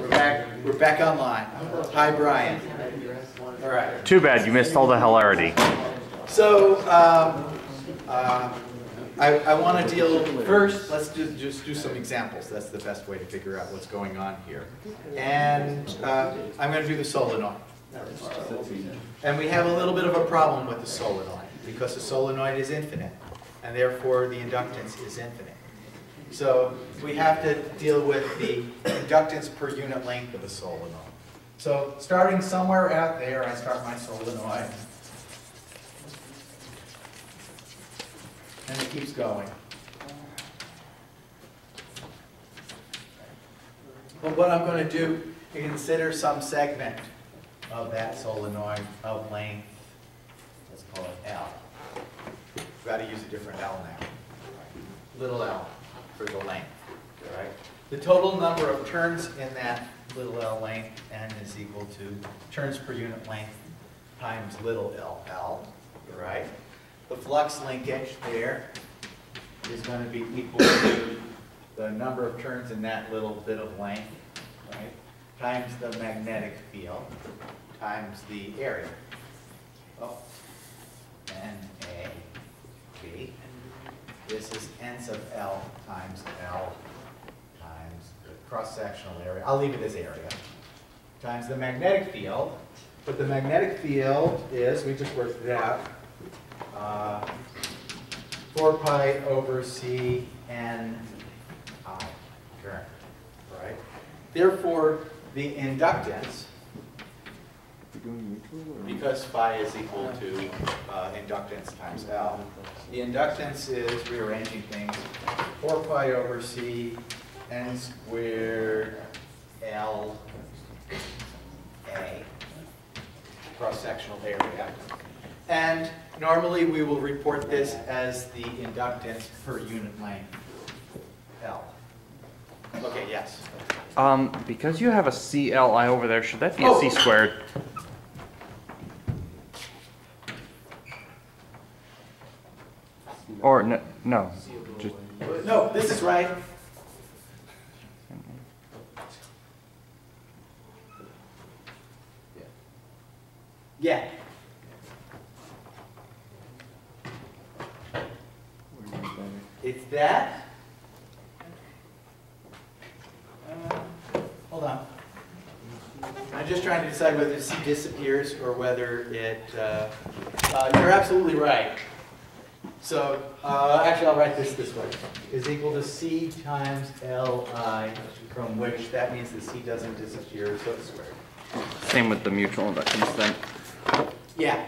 We're back online. Hi, Brian. All right. Too bad you missed all the hilarity. So I want to deal first. Let's just do some examples. That's the best way to figure out what's going on here. And I'm going to do the solenoid. And we have a little bit of a problem with the solenoid because the solenoid is infinite, and therefore the inductance is infinite. So we have to deal with the inductance per unit length of a solenoid. So starting somewhere out there, I start my solenoid. And it keeps going. But what I'm going to do is consider some segment of that solenoid of length, let's call it L. We've got to use a different L now. Little l for the length, right? The total number of turns in that little l length, n, is equal to turns per unit length times little l, right? The flux linkage there is going to be equal to the number of turns in that little bit of length, right? Times the magnetic field times the area. Oh, N-A-B. This is n sub L times L times the cross-sectional area. I'll leave it as area. Times the magnetic field. But the magnetic field is, we just worked it out, 4 pi over C N I current, right? Therefore, the inductance, because phi is equal to inductance times L, the inductance is, rearranging things, 4 pi over C N squared L A, cross-sectional area. And normally we will report this as the inductance per unit length, L. Okay, yes? Because you have a CLI over there, should that be a C squared? Or no, no. Just No, this is right. Yeah. It's that. Hold on. I'm just trying to decide whether C disappears or whether it. You're absolutely right. So actually, I'll write this way: is equal to C times Li, from which that means the C doesn't disappear, so it's squared. same with the mutual inductance then. Yeah.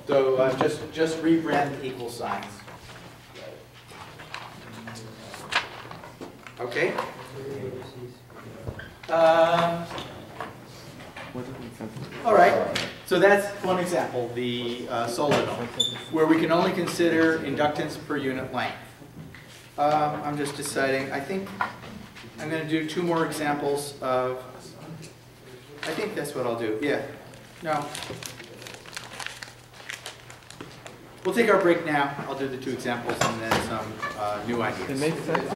So just rebrand the equal signs. Okay. All right. So that's one example, the solenoid, where we can only consider inductance per unit length. I'm just deciding. I think I'm going to do 2 more examples of. I think that's what I'll do. Yeah. No. We'll take our break now. I'll do the 2 examples and then some new ideas. It makes sense.